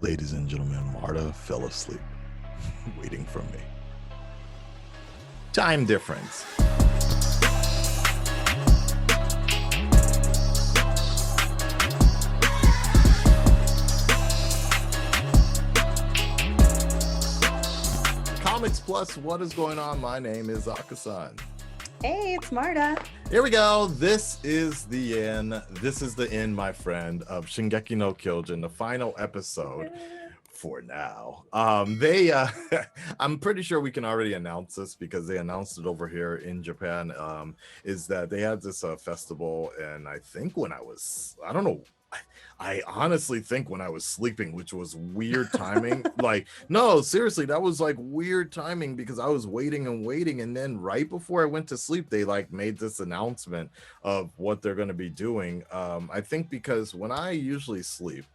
Ladies and gentlemen, Marta fell asleep, waiting for me. Time difference. Comics Plus, what is going on? My name is Akasan. Hey, it's Marta. Here we go. This is the end. This is the end, my friend, of Shingeki no Kyojin, the final episode. For now, I'm pretty sure we can already announce this because they announced it over here in Japan. Is that they had this festival, and I think I don't know. I honestly think when I was sleeping, which was weird timing. Like, no, seriously, that was like weird timing because I was waiting and waiting, and then right before I went to sleep, they like made this announcement of what they're going to be doing. I think because when I usually sleep,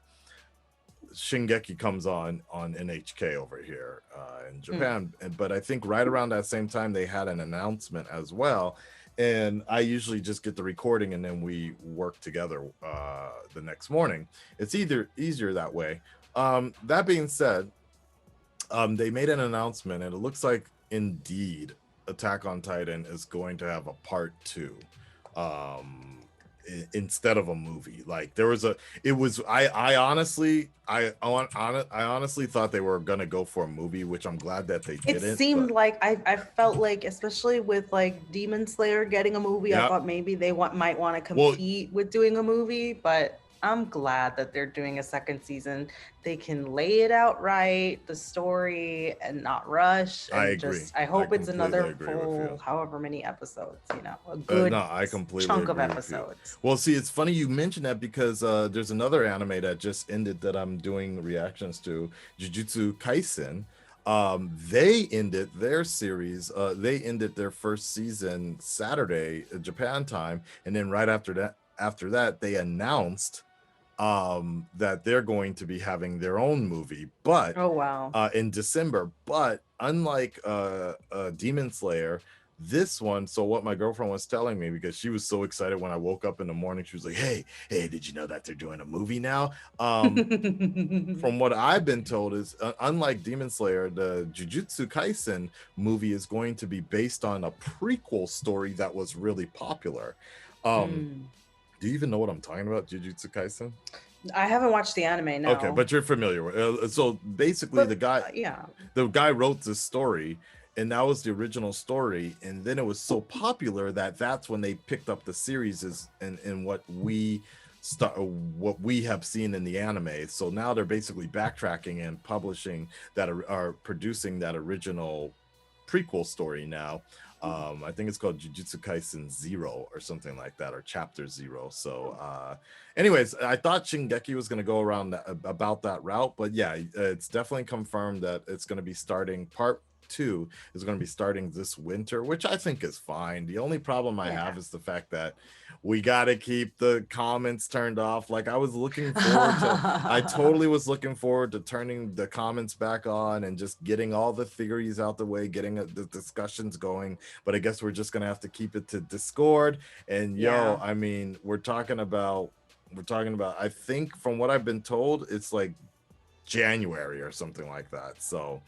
Shingeki comes on NHK over here in Japan, but I think right around that same time they had an announcement as well, and I usually just get the recording and then we work together the next morning. It's either easier that way. That being said, they made an announcement and it looks like indeed Attack on Titan is going to have a part 2. Instead of a movie. Like there was I honestly thought they were gonna go for a movie, which I'm glad that they didn't. It seemed like I felt like, especially with like Demon Slayer getting a movie, Yep. I thought maybe they might want to compete with doing a movie, but I'm glad that they're doing a second season. They can lay it out right, the story, and not rush. And I agree. I hope it's another full, however many episodes, a good chunk of episodes. Well, see, it's funny you mentioned that because there's another anime that just ended that I'm doing reactions to, Jujutsu Kaisen. They ended their series. They ended their first season Saturday, Japan time, and then right after that, they announced that they're going to be having their own movie, but oh wow, in December. But unlike Demon Slayer, this one, so what my girlfriend was telling me, because she was so excited when I woke up in the morning, she was like, hey, did you know that they're doing a movie now? From what I've been told is unlike Demon Slayer, the Jujutsu Kaisen movie is going to be based on a prequel story that was really popular. Do you even know what I'm talking about, Jujutsu Kaisen? I haven't watched the anime now. Okay, but you're familiar with so basically the guy wrote this story, and that was the original story, and then it was so popular that that's when they picked up the series and what we have seen in the anime. So now they're basically backtracking and publishing that are producing that original prequel story now. I think it's called Jujutsu Kaisen 0 or something like that, or Chapter 0. So anyways, I thought Shingeki was going to go around about that route, but yeah, it's definitely confirmed that it's going to be starting part 2 is going to be starting this winter, which I think is fine. The only problem I have is the fact that we got to keep the comments turned off. Like I was looking forward to, I totally was looking forward to turning the comments back on and just getting all the theories out the way, getting the discussions going. But I guess we're just going to have to keep it to Discord. And I mean, we're talking about, I think from what I've been told, it's like January or something like that. So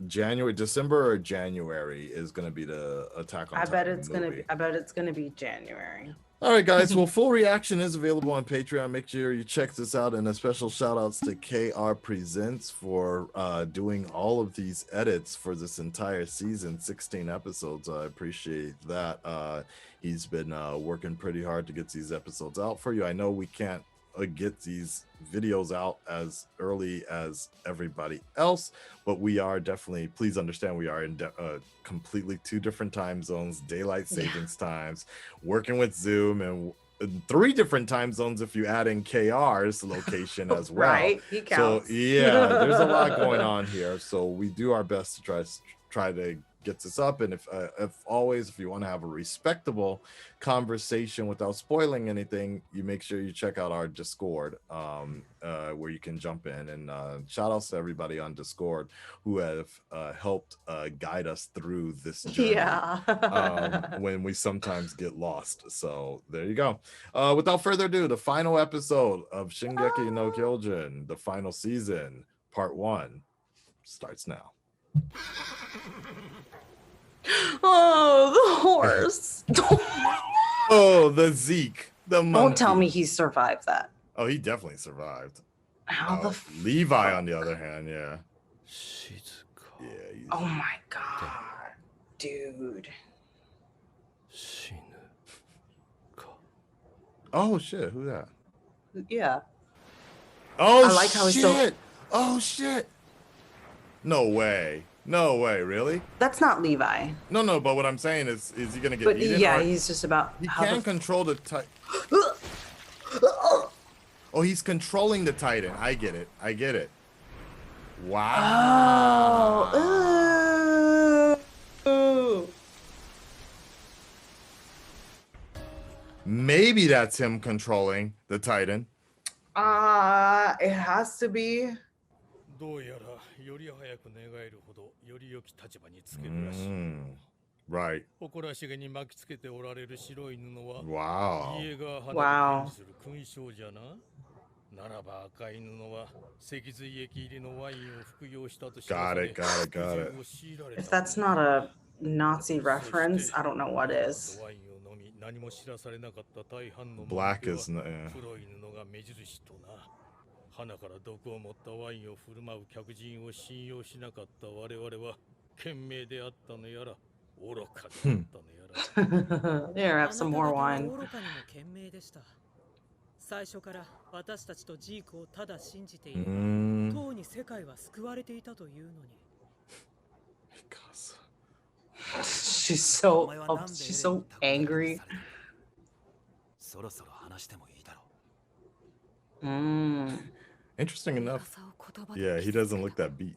December or January is going to be the Attack on Titan. I bet it's gonna be January. All right, guys. Well, full reaction is available on Patreon. Make sure you check this out. And a special shout outs to KR Presents for doing all of these edits for this entire season, 16 episodes. I appreciate that. He's been working pretty hard to get these episodes out for you. I know we can't get these videos out as early as everybody else, but we are definitely, please understand, we are in completely 2 different time zones, daylight savings times, working with Zoom, and 3 different time zones if you add in KR's location as well. Right, he counts. So yeah, there's a lot going on here, so we do our best to try to gets us up. And if always, if you want to have a respectable conversation without spoiling anything, you make sure you check out our Discord, where you can jump in. And shout outs to everybody on Discord who have helped guide us through this journey. When we sometimes get lost. So there you go. Without further ado, the final episode of Shingeki no Kyojin, the final season, part 1, starts now. Oh, the horse. Oh, the Zeke, the monkey. Don't tell me he survived that. Oh, he definitely survived. How the Levi, on the other hand, yeah. Oh my god, dude. Oh shit, who's that? Yeah. Oh, I like how he's so. Oh shit. No way. No way, really? That's not Levi. No, but what I'm saying is he gonna get eaten? Yeah, he's just about. He can control the Titan. Oh, he's controlling the Titan. I get it. Wow. Oh. Maybe that's him controlling the Titan. It has to be. Right. Wow. Got it. If that's not a Nazi reference, I don't know what is. Black is not. Here, have some more wine. She's so angry. Interesting enough. Yeah, he doesn't look that beat.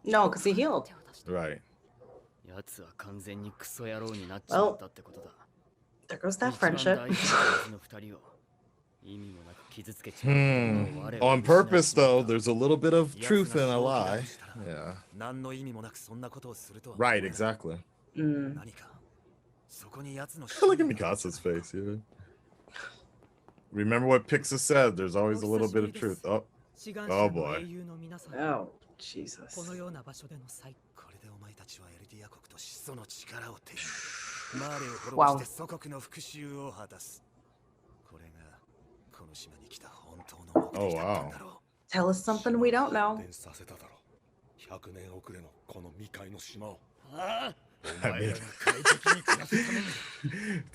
No, because he healed. Right. Well, there goes that friendship. On purpose, though, there's a little bit of truth in a lie. Yeah. Right, exactly. Look at Mikasa's face, yeah. Remember what Pixa said, there's always a little bit of truth. Oh boy. Oh, Jesus. Wow. Oh, wow. Tell us something we don't know. It's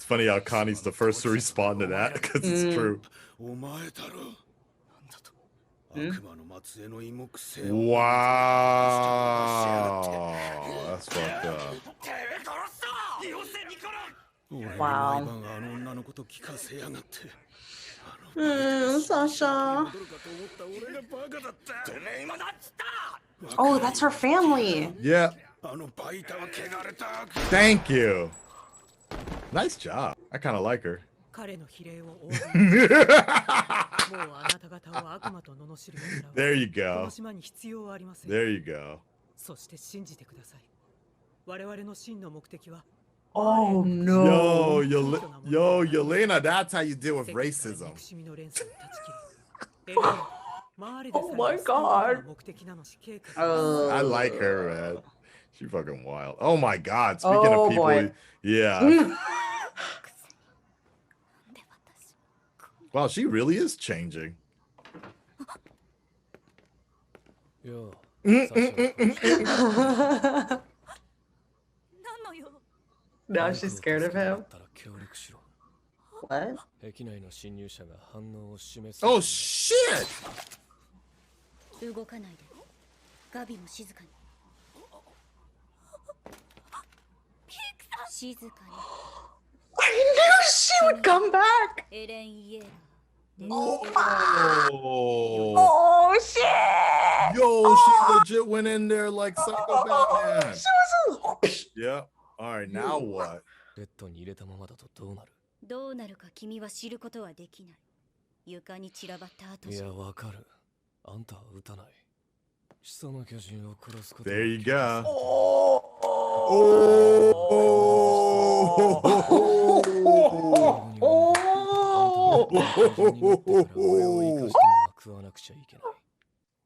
funny how Connie's the first to respond to that because it's true. Wow, that's fucked up. Wow. Sasha. Oh, that's her family. Yeah. Thank you. Nice job. I kind of like her. There you go. There you go. Oh no. Yo, Yelena, that's how you deal with racism. Oh my god. I like her, man. She fucking wild. Oh my god. Speaking of people, boy. Yeah. Wow, she really is changing. Now she's scared of him. What? Oh shit! I knew she would come back! Oh shit! Yo, Oh, she legit went in there like Psycho Batman. Yeah. All right, now what? ベッドに入れたままだとどうなる？どうなるか君は知ることはできない。床に散らばった後じゃ。いや、わかる。あんたは撃たない。始祖の巨人を殺すこと。There you go.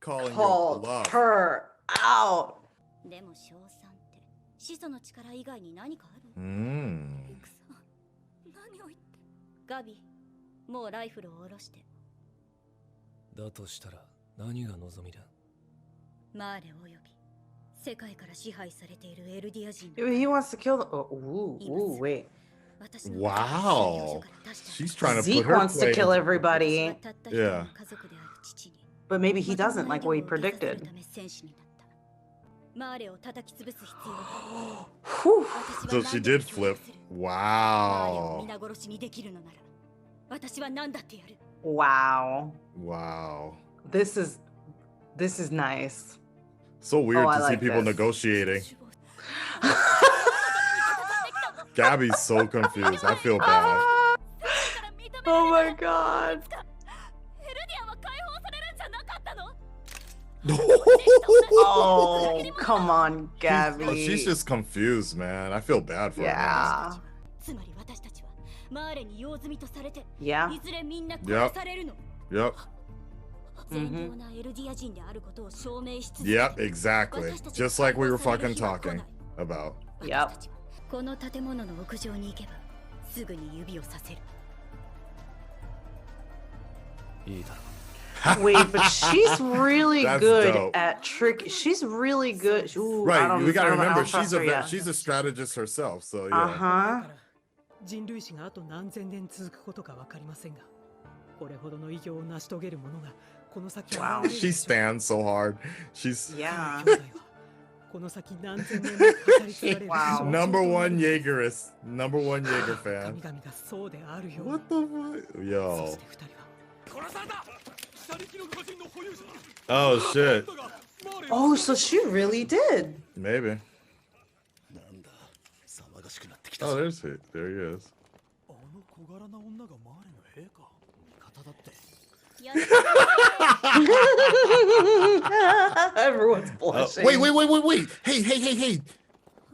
Called her out. でも賞賛って始祖の力以外に何かある？戦。何を言って？ガビ、もうライフルを下ろして。だとしたら何が望みだ？マーレおよび世界から支配されているエルディア人。He wants to kill the. Ooh, wait. Wow. She's trying to Zeke put her wants to kill play. everybody. Yeah. But maybe he doesn't, like what he predicted. So she did flip. Wow. Wow. Wow. This is nice. So weird I to see like people this. negotiating. Gabby's so confused. I feel bad. Oh my god. Oh, come on, Gabby. She's just confused, man. I feel bad for her. Yeah. Yeah. Yep. Yep, exactly. Just like we were fucking talking about. Yep. この建物の屋上に行けばすぐに指をさせる。いいだろう。 Wait, but she's really That's good dope. at trick. She's really good. Ooh, I Right, don't we gotta know remember how she's a strategist herself, so yeah. Uh-huh. 人類史があと何千年続くことかわかりませんが、これほどの偉業を成し遂げる者がこの先。 Wow, she stands so hard. She's Yeah. この先何千年も語り継がれる。 Wow. number one Jaegerist, number one Jaeger fan. 神々がそうであるよう。 What the fuck? Yo. そして二人は殺された。 Oh shit. Oh, so she really did. Maybe. Oh, there's it. There he is. Everyone's blushing. Wait. Hey.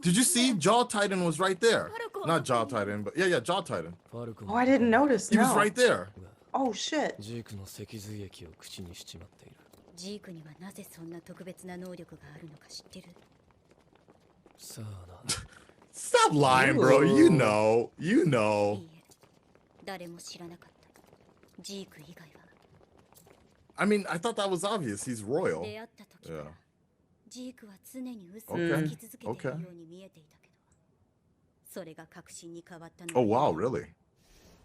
Did you see Jaw Titan was right there? Not Jaw Titan, but yeah, Jaw Titan. Oh, I didn't notice. He was No. right there. Oh shit. ジークの脊髄液を口にしちまっている。ジークにはなぜそんな特別な能力があるのか知ってる？さあな。 Stop lying, bro. You know. いいえ、誰も知らなかった。ジーク以外は。 I mean, I thought that was obvious. He's royal. 出会った時から Yeah. ジークは常に嘘をつき続けているように見えていたけど、それが確信に変わったの。 Oh wow, really?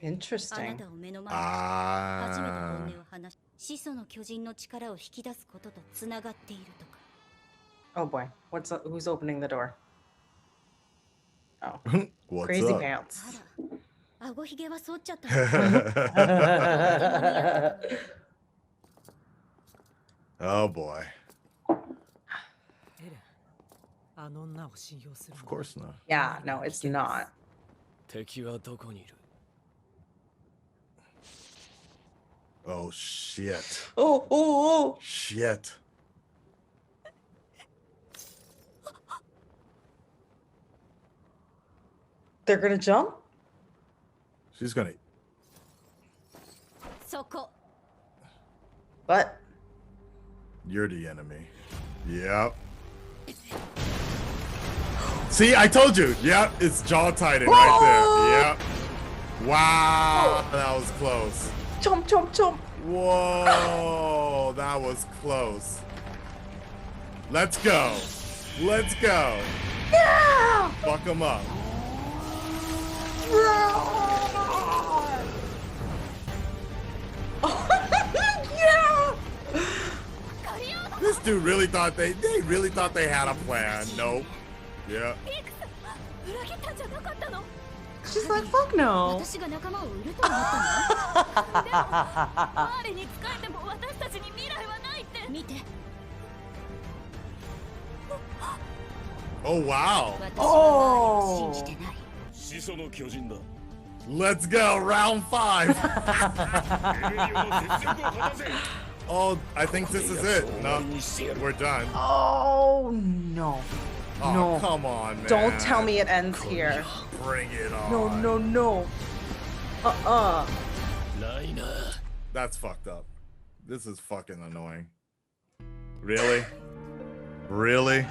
あな Interesting. たを目の前に初めて Ah. 本音を話し、始祖の巨人の力を引き出すこととつながっているとか。 Oh boy. Who's opening the door? Oh. What's Crazy up? pants. あら、顎ひげは剃っちゃった。Oh boy. エレン、あの女を信用するの。 Of course not. Yeah, no, it's not. 敵はどこにいる？ Oh shit. Oh. Shit. They're gonna jump? She's gonna. そこ。 What? You're the enemy. Yep. See, I told you. Yep, it's Jaw Titan right there. Yep. Wow, that was close. Jump. Whoa, that was close. Let's go. Yeah! Fuck him up. Yeah! This dude really thought they really thought they had a plan. Nope. Yeah. She's like, fuck no. 私が仲間を売ると思ったの？でもマーレに仕えても私たちに未来はないって。見て。Oh wow. Oh. Let's go, round 5. Oh, I think this is it. No, we're done. Oh no. Oh, No. come on, man. Don't tell me it ends here. Bring it on. No. That's fucked up. This is fucking annoying. Really? Really?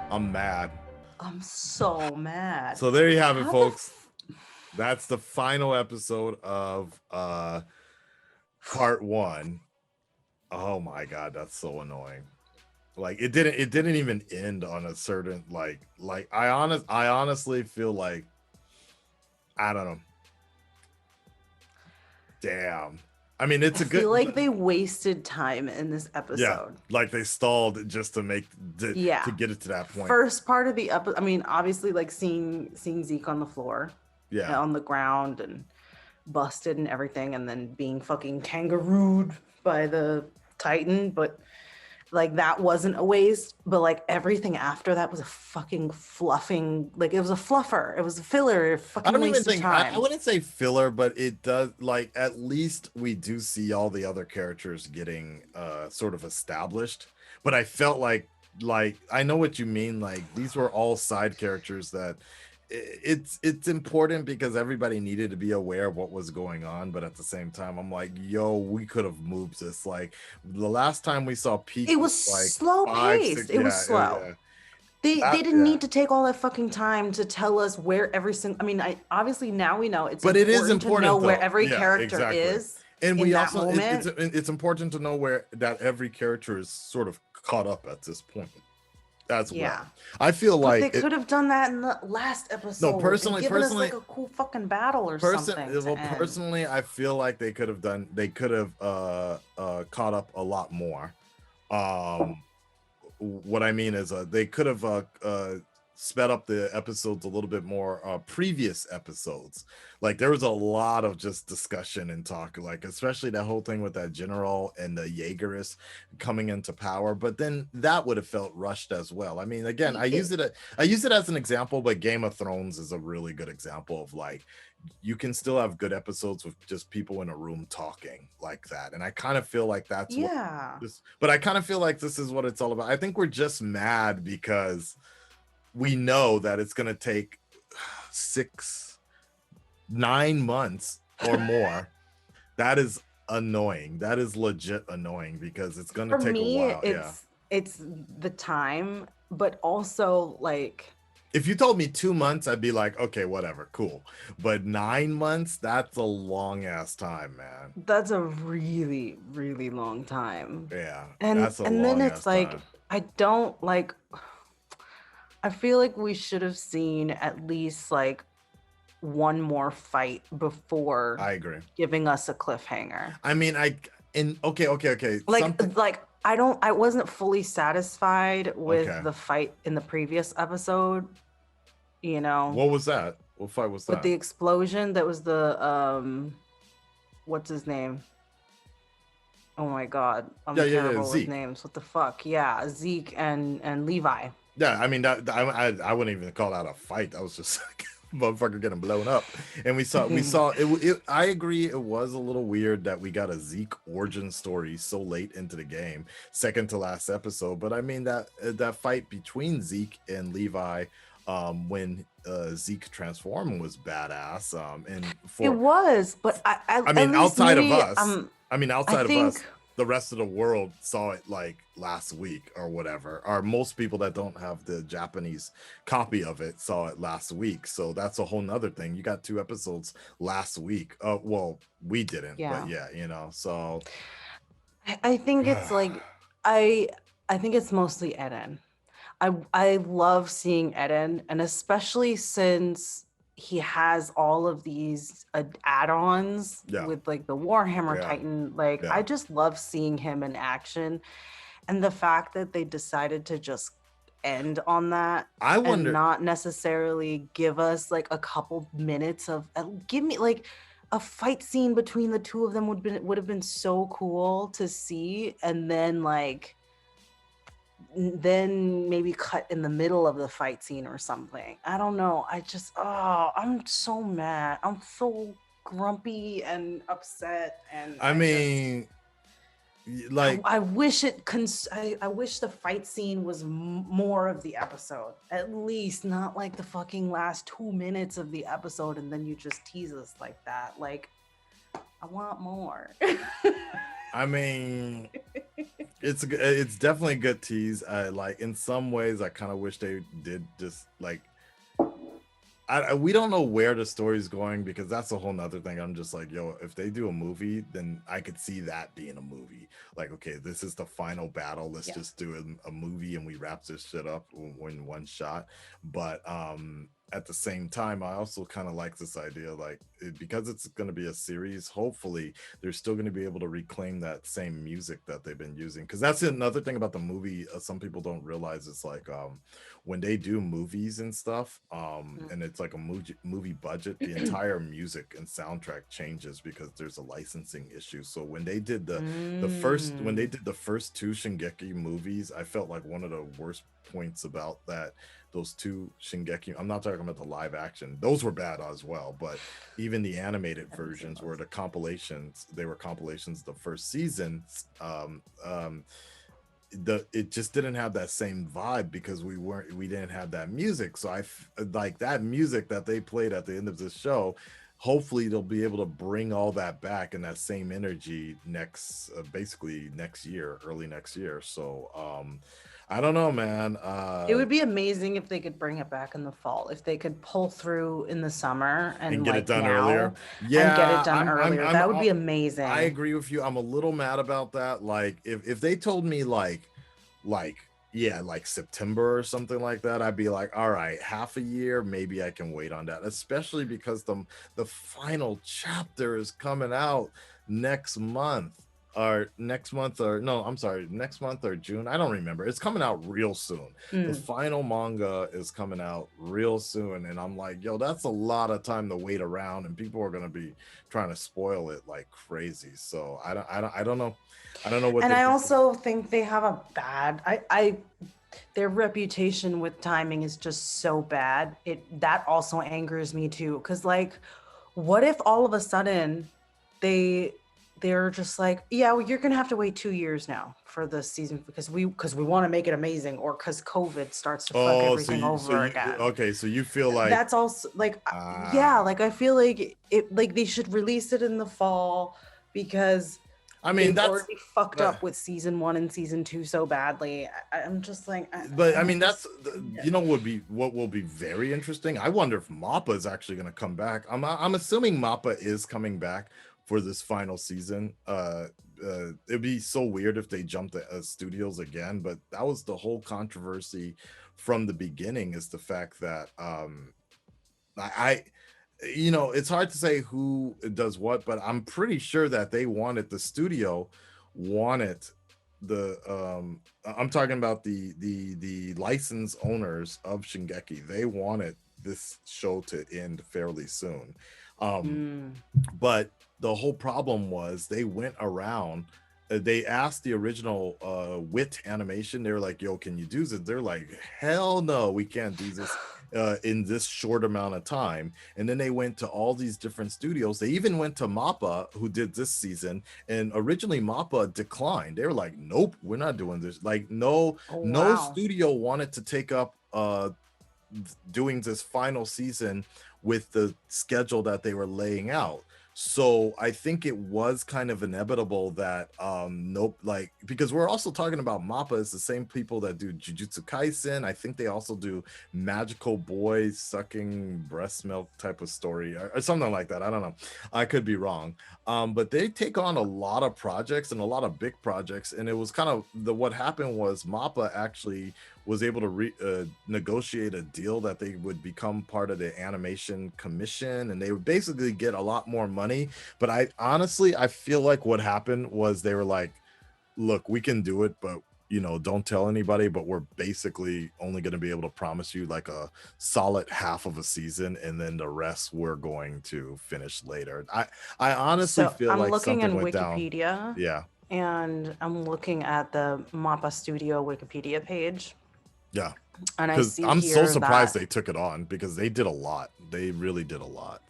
I'm mad. I'm so mad. So there you have it, folks. That's the final episode of part 1. Oh my god, that's so annoying. Like it didn't even end on a certain like I honestly feel like I don't know. Damn. I mean, it's a good. I feel like they wasted time in this episode. Yeah, like they stalled just to make to get it to that point. First part of the episode, I mean, obviously, like seeing Zeke on the floor, on the ground and busted and everything, and then being fucking kangarooed by the Titan, but like that wasn't a waste. But like everything after that was a fucking fluffing, like it was a fluffer, it was a filler. I don't even think I wouldn't say filler, but it does, like, at least we do see all the other characters getting sort of established. But I felt like I know what you mean, like these were all side characters that it's important because everybody needed to be aware of what was going on, but at the same time I'm like, yo, we could have moved this. Like the last time we saw Pete, it was like slow paced. It was slow. They didn't need to take all that fucking time to tell us where every single. I mean, obviously now we know it's. But it is important to know though. where every character is, and we also moment. It's important to know where that every character is sort of caught up at this point. That's well. I feel like they could have done that in the last episode. No, personally, us like a cool fucking battle or something. Well, personally, I feel like they could have caught up a lot more. What I mean is they could have sped up the episodes a little bit more. Previous episodes, like there was a lot of just discussion and talk, like especially that whole thing with that general and the Jaegerist coming into power, but then that would have felt rushed as well. I mean, again, I use it as an example, but Game of Thrones is a really good example of like you can still have good episodes with just people in a room talking like that. And I kind of feel like that's but I kind of feel like this is what it's all about. I think we're just mad because we know that it's going to take 9 months or more. That is annoying. That is legit annoying because it's going to take a while. It's the time, but also like if you told me 2 months, I'd be like, okay, whatever, cool. But 9 months, that's a long ass time, man. That's a really, really long time. Yeah. And then it's like, I don't like, I feel like we should have seen at least like one more fight before I agree giving us a cliffhanger. I mean, okay. Like I wasn't fully satisfied with the fight in the previous episode, you know. What was that? What fight was that? With the explosion, that was the what's his name? Oh my god. I'm terrible with names. What the fuck? Yeah, Zeke and Levi. Yeah, I mean that I wouldn't even call that a fight. That was just like motherfucker getting blown up. And we saw it. I agree, it was a little weird that we got a Zeke origin story so late into the game, second to last episode. But I mean that fight between Zeke and Levi when Zeke transformed was badass. It was, but I mean outside of us, the rest of the world saw it like last week or whatever, or most people that don't have the Japanese copy of it saw it last week. So that's a whole nother thing. You got 2 episodes last week. Well, we didn't, but yeah, you know, so I think it's like, I think it's mostly Eren. I love seeing Eren, and especially since he has all of these add-ons with like the Warhammer Titan. Like I just love seeing him in action, and the fact that they decided to just end on that and not necessarily give us like a couple minutes of give me like a fight scene between the two of them would have been so cool to see, and then like then maybe cut in the middle of the fight scene or something. I don't know. I'm so mad. I'm so grumpy and upset, and I mean, like I wish I wish the fight scene was more of the episode, at least not like the fucking last 2 minutes of the episode and then you just tease us like that. Like, I want more. I mean, it's definitely a good tease. I like, in some ways I kind of wish they did just like, we don't know where the story's going, because that's a whole nother thing. I'm just like, yo, if they do a movie, then I could see that being a movie. Like, okay, this is the final battle. Let's just do a movie and we wrap this shit up in one shot. But at the same time, I also kind of like this idea, like, because it's going to be a series, hopefully they're still going to be able to reclaim that same music that they've been using. Because that's another thing about the movie, some people don't realize. It's like, when they do movies and stuff, and it's like a movie budget, the entire music and soundtrack changes because there's a licensing issue. So when they did the first 2 Shingeki movies, I felt like one of the worst points about those 2 Shingeki, I'm not talking about the live action, those were bad as well, but even the animated versions were the compilations. They were compilations the first season. It just didn't have that same vibe because we didn't have that music. So I like that music that they played at the end of the show. Hopefully they'll be able to bring all that back and that same energy basically next year, early next year. So I don't know, man. It would be amazing if they could bring it back in the fall. If they could pull through in the summer and get it done earlier. Yeah, and get it done earlier. That would be amazing. I agree with you. I'm a little mad about that. Like, if they told me like September or something like that, I'd be like, all right, half a year, maybe I can wait on that. Especially because the final chapter is coming out next month or June. I don't remember. It's coming out real soon. The final manga is coming out real soon, and I'm like, yo, that's a lot of time to wait around, and people are gonna be trying to spoil it like crazy. So I don't know. I don't know what. And I also think they have a bad. Their reputation with timing is just so bad. That also angers me too. Because like, what if all of a sudden they're just like, yeah, well, you're gonna have to wait 2 years now for this season because we want to make it amazing, or because COVID starts to fuck everything over again. Okay, so you feel like that's also like, yeah, like I feel like they should release it in the fall because I mean that's already fucked up with season 1 and season 2 so badly. I'm just like, but I mean that's you know what will be very interesting. I wonder if Mappa is actually going to come back. I'm assuming Mappa is coming back for this final season. It'd be so weird if they jumped the studios again, but that was the whole controversy from the beginning, is the fact that it's hard to say who does what, but I'm pretty sure that the studio wanted I'm talking about the license owners of Shingeki. They wanted this show to end fairly soon. But the whole problem was they went around, they asked the original WIT Animation, they were like, yo, can you do this? They're like, hell no, we can't do this in this short amount of time. And then they went to all these different studios. They even went to Mappa, who did this season, and originally Mappa declined. They were like, nope, we're not doing this. Like, no studio wanted to take up doing this final season with the schedule that they were laying out. So I think it was kind of inevitable that because we're also talking about Mappa is the same people that do Jujutsu Kaisen. I think they also do magical boys sucking breast milk type of story or something like that. I don't know. I could be wrong. But they take on a lot of projects and a lot of big projects. And it was kind of what happened was Mappa actually was able to negotiate a deal that they would become part of the animation commission, and they would basically get a lot more money. But I honestly feel like what happened was they were like, look, we can do it, but don't tell anybody, but we're basically only going to be able to promise you like a solid half of a season, and then the rest we're going to finish later. I honestly feel like something went down. I'm looking in Wikipedia. Yeah. And I'm looking at the Mappa Studio Wikipedia page. Yeah. And I see I'm so surprised that they took it on, because they did a lot. They really did a lot.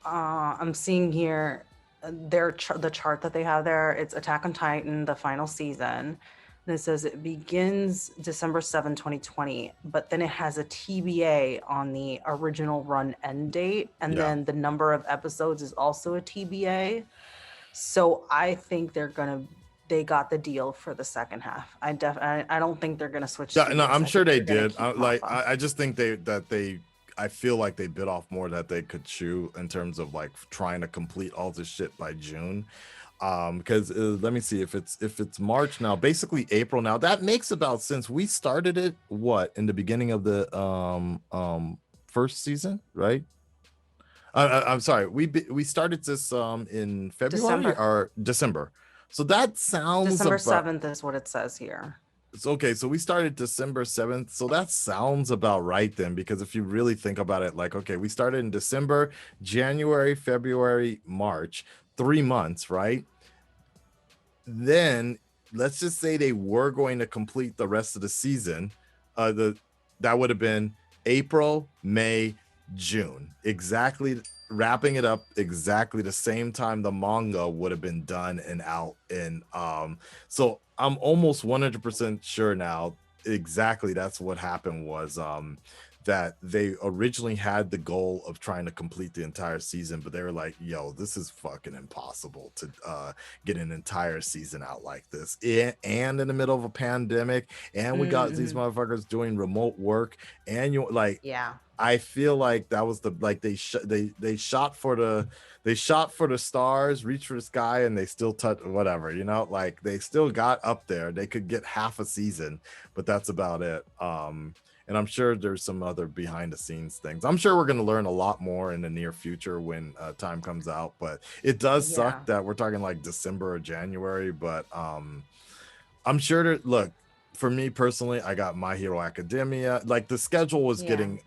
I'm seeing here the chart that they have there. It's Attack on Titan, the final season. And it says it begins December 7, 2020, but then it has a TBA on the original run end date. And then the number of episodes is also a TBA. So I think they got the deal for the second half. I don't think they're gonna switch. Yeah, no, I'm sure they did. I just think I feel like they bit off more that they could chew in terms of like trying to complete all this shit by June. Because let me see, if it's March now, basically April now, that makes about sense. We started it in the beginning of the first season, right? I'm sorry, we started this in February or December. So that sounds December 7th is what it says here. It's okay. So we started December 7th. So that sounds about right then, because if you really think about it, like, okay, we started in December, January, February, March, 3 months, right? Then let's just say they were going to complete the rest of the season. That would have been April, May, June, exactly, wrapping it up exactly the same time the manga would have been done and out. And so I'm almost 100% sure now exactly that's what happened, was that they originally had the goal of trying to complete the entire season, but they were like, yo, this is fucking impossible to get an entire season out like this, and in the middle of a pandemic, and we got these motherfuckers doing remote work, and I feel like that was they shot for the stars, reached for the sky, and they still touched whatever, like they still got up there. They could get half a season, but that's about it. And I'm sure there's some other behind the scenes things. I'm sure we're going to learn a lot more in the near future when time comes out, but it does suck that we're talking like December or January, but I'm sure look, for me personally, I got My Hero Academia. Like the schedule was getting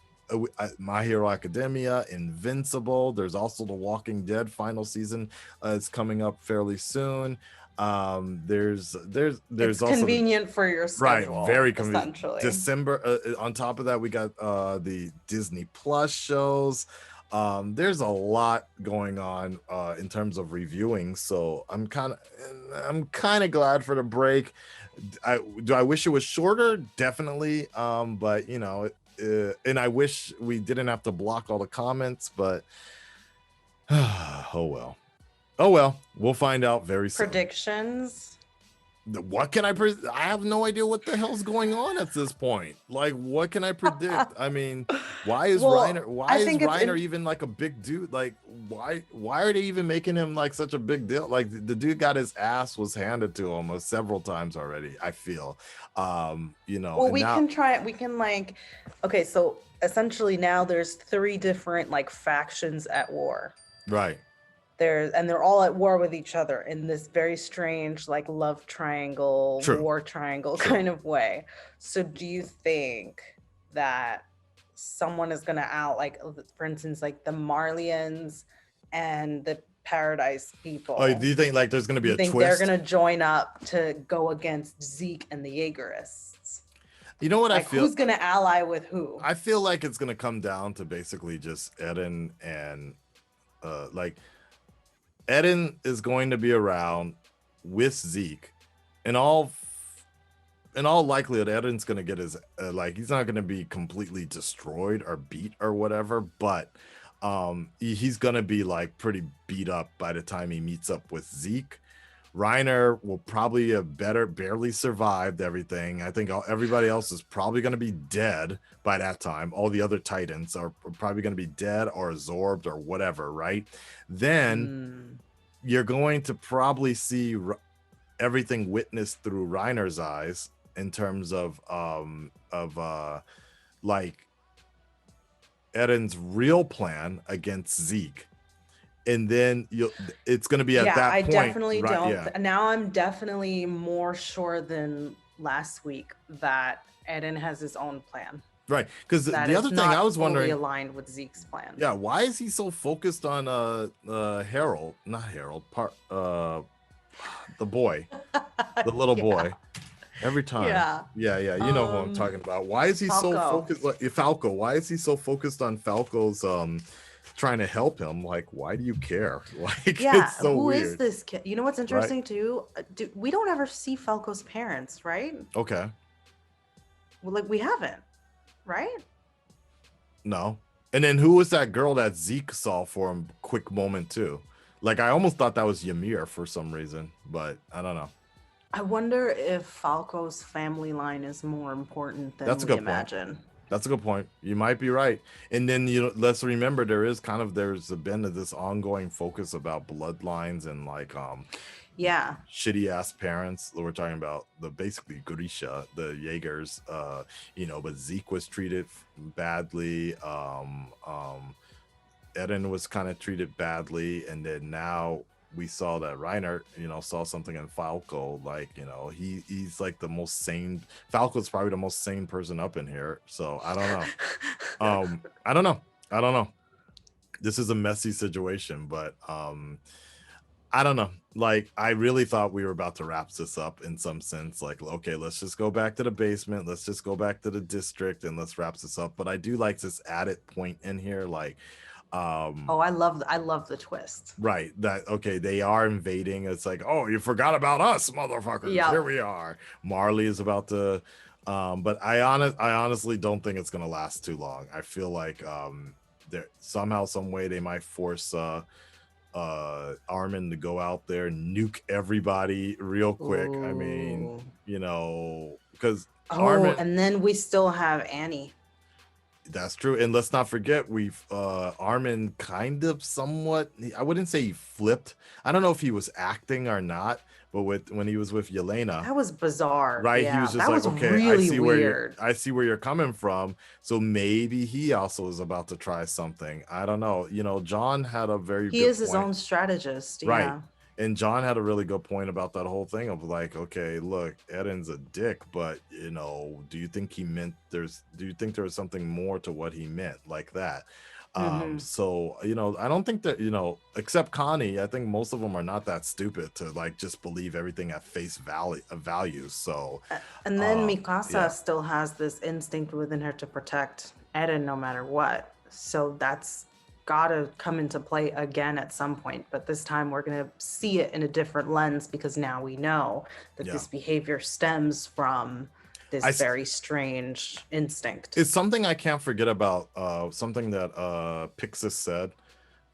My Hero Academia, Invincible. There's also The Walking Dead final season is coming up fairly soon. There's it's also convenient for your schedule, right, very convenient. December on top of that, we got the Disney Plus shows. There's a lot going on in terms of reviewing, so I'm kind of glad for the break. Do I wish it was shorter? Definitely, but and I wish we didn't have to block all the comments, but oh well, we'll find out very soon. Predictions. What can I I have no idea what the hell's going on at this point. Like, what can I predict? I mean, why is Reiner even like a big dude? Like, why are they even making him like such a big deal? Like, the dude got his ass was handed to him several times already, I feel. Well, we can like, okay, so essentially now there's 3 different like factions at war. Right. And they're all at war with each other in this very strange like love triangle, war triangle kind of way. So do you think that someone is going to out, like, for instance, like the Marlians and the Paradise people? Oh, do you think like there's going to be a twist? They're going to join up to go against Zeke and the Jaegerists? You know what, like, I feel? Who's going to ally with who? I feel like it's going to come down to basically just Eren and like Eren is going to be around with Zeke. In all likelihood, Eren's going to get his he's not going to be completely destroyed or beat or whatever, but he's going to be like pretty beat up by the time he meets up with Zeke. Reiner will probably have barely survived everything. I think everybody else is probably going to be dead by that time. All the other Titans are probably going to be dead or absorbed or whatever, right? Then you're going to probably see everything witnessed through Reiner's eyes in terms of like Eren's real plan against Zeke. and then it's going to be at Yeah, that I point, definitely right? don't. Yeah. Now I'm definitely more sure than last week that Eden has his own plan. Right, because That the it's other thing I not was fully wondering, aligned with Zeke's plan. yeah, why is he so focused on Harold, not Harold, the boy, the little boy, every time. Yeah. You know who I'm talking about. Why is he so focused, like Falco? Why is he so focused on Falco's trying to help him? Like, why do you care? Like, Yeah, it's so who weird. is this kid? You know what's interesting too? We don't ever see Falco's parents, right? Okay. Well, like we haven't, right? No. And then who was that girl that Zeke saw for a quick moment too? Like, I almost thought that was Ymir for some reason, but I don't know. I wonder if Falco's family line is more important than That's a we good imagine. Point. That's a good point. You might be right. And then let's remember there's been this ongoing focus about bloodlines and like yeah, shitty ass parents. We're talking about basically Grisha, the Jaegers, but Zeke was treated badly. Eren was kind of treated badly, and then now we saw that Reinhardt, saw something in Falco, like, he's like the most sane. Falco's probably the most sane person up in here. So I don't know. I don't know. This is a messy situation, but I don't know. Like, I really thought we were about to wrap this up in some sense. Like, okay, let's just go back to the basement. Let's just go back to the district and let's wrap this up. But I do like this added point in here, like, I love the twist. Right. That okay, they are invading. It's like, oh, you forgot about us, motherfuckers. Yeah. Here we are. Marley is about to but I honestly don't think it's gonna last too long. I feel like there somehow, some way they might force Armin to go out there and nuke everybody real quick. Ooh. I mean, because Armin, and then we still have Annie. That's true. And let's not forget, Armin kind of somewhat, I wouldn't say he flipped. I don't know if he was acting or not, but when he was with Yelena, that was bizarre. Right? Yeah, he was just like, okay, really I see where you're coming from. So maybe he also is about to try something. I don't know. John had a very he is his own strategist. Right. Yeah. And John had a really good point about that whole thing of like, okay, look, Eden's a dick, but do you think there was something more to what he meant, like that? So I don't think that except Connie, I think most of them are not that stupid to like just believe everything at face value. So and then Mikasa still has this instinct within her to protect Eden no matter what. So that's gotta come into play again at some point, but this time we're gonna see it in a different lens because now we know that this behavior stems from this very strange instinct. It's something I can't forget about, something that Pixis said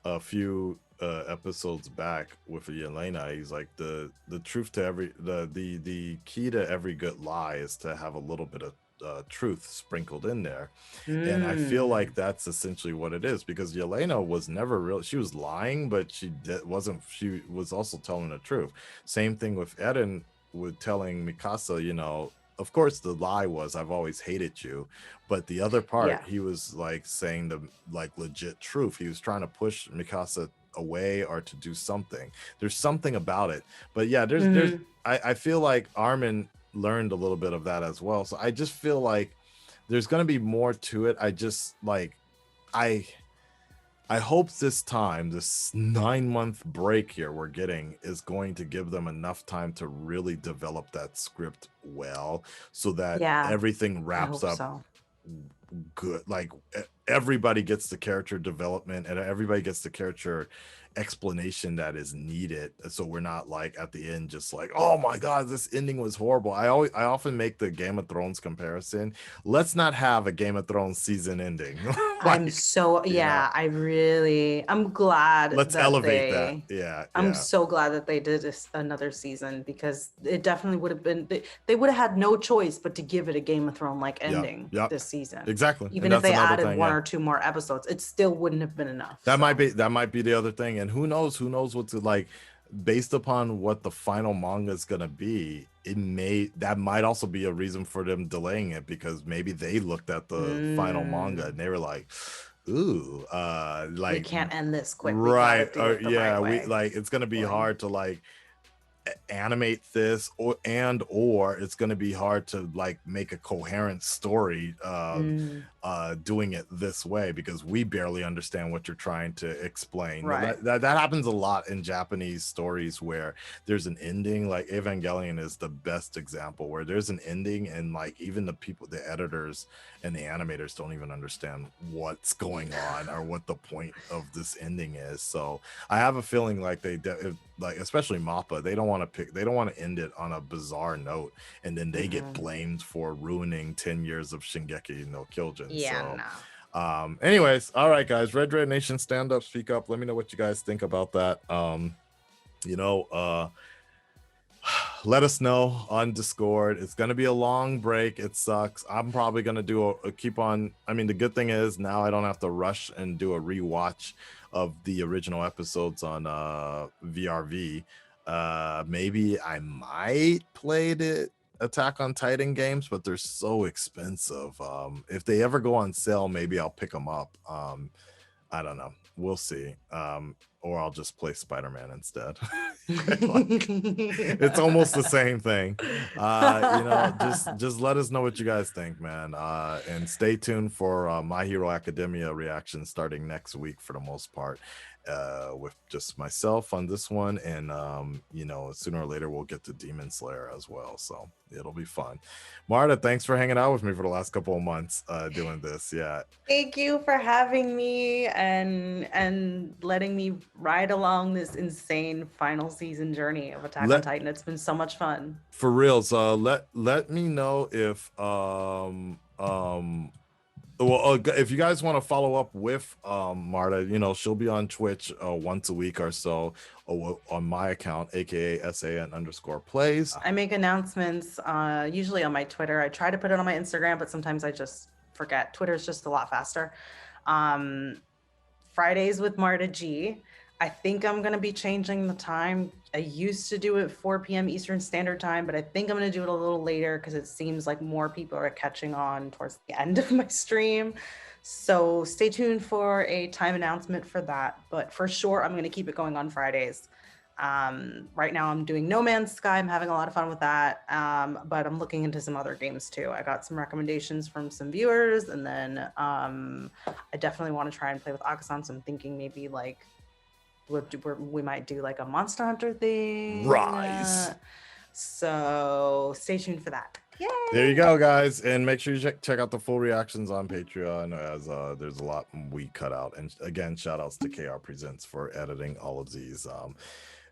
a few episodes back with Yelena. He's like, the truth to the key to every good lie is to have a little bit of truth sprinkled in there. And I feel like that's essentially what it is, because Yelena was never real. She was lying, but she was also telling the truth. Same thing with Eren, with telling Mikasa, of course the lie was, I've always hated you, but the other part, he was like saying the like legit truth. He was trying to push Mikasa away or to do something. There's something about it, but yeah, there's I feel like Armin learned a little bit of that as well. So I just feel like there's going to be more to it. I just like, I hope this 9-month break here we're getting is going to give them enough time to really develop that script well, so that everything wraps up good. Like everybody gets the character development and everybody gets the character explanation that is needed, so we're not like at the end just like, oh my god, this ending was horrible. I often make the Game of Thrones comparison. Let's not have a Game of Thrones season ending. I'm glad let's elevate that. I'm so glad that they did another season, because it definitely would have been, they would have had no choice but to give it a Game of Thrones like ending this season. Exactly. Even if they added one or two more episodes, it still wouldn't have been enough. That might be the other thing. And who knows what's like, based upon what the final manga is going to be, that might also be a reason for them delaying it, because maybe they looked at the final manga and they were like, ooh, like we can't end this quick. Right. We Yeah, right we like it's gonna be hard to like animate this or it's going to be hard to like make a coherent story doing it this way because we barely understand what you're trying to explain. Right. That happens a lot in Japanese stories where there's an ending. Like Evangelion is the best example where there's an ending and like even the people, the editors and the animators don't even understand what's going on or what the point of this ending is. So I have a feeling like like especially MAPPA, they don't want to end it on a bizarre note and then they get blamed for ruining 10 years of Shingeki no Kyojin. Yeah, so anyways, all right guys, Red Nation, stand up, speak up, let me know what you guys think about that. Let us know on Discord. It's gonna be a long break. It sucks. I'm probably gonna do the good thing is now I don't have to rush and do a rewatch of the original episodes on VRV. Maybe I might play the Attack on Titan games, but they're so expensive. If they ever go on sale, maybe I'll pick them up. I don't know. We'll see. Or I'll just play Spider-Man instead. It's almost the same thing. Just let us know what you guys think, man. And stay tuned for My Hero Academia reaction starting next week for the most part. With just myself on this one, and sooner or later we'll get to Demon Slayer as well, so it'll be fun. Marta, thanks for hanging out with me for the last couple of months doing this. Yeah, thank you for having me and letting me ride along this insane final season journey of Attack on Titan. It's been so much fun, for real. So let me know if if you guys want to follow up with Marta, she'll be on Twitch once a week or so on my account, aka SAN_plays. I make announcements usually on my Twitter. I try to put it on my Instagram, but sometimes I just forget. Twitter's just a lot faster. Fridays with Marta G. I think I'm going to be changing the time. I used to do it 4 p.m. Eastern Standard Time, but I think I'm going to do it a little later because it seems like more people are catching on towards the end of my stream. So stay tuned for a time announcement for that. But for sure, I'm going to keep it going on Fridays. Right now, I'm doing No Man's Sky. I'm having a lot of fun with that. But I'm looking into some other games too. I got some recommendations from some viewers. And then I definitely want to try and play with Akasan. So I'm thinking maybe like we might do like a Monster Hunter thing. Rise. So stay tuned for that. Yay! There you go, guys, and make sure you check out the full reactions on Patreon, as there's a lot we cut out. And again, shout outs to KR Presents for editing all of these.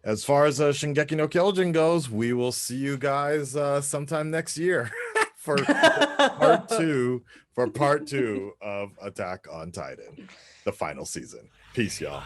As far as Shingeki no Kyojin goes, we will see you guys sometime next year for part two of Attack on Titan, the final season. Peace, y'all.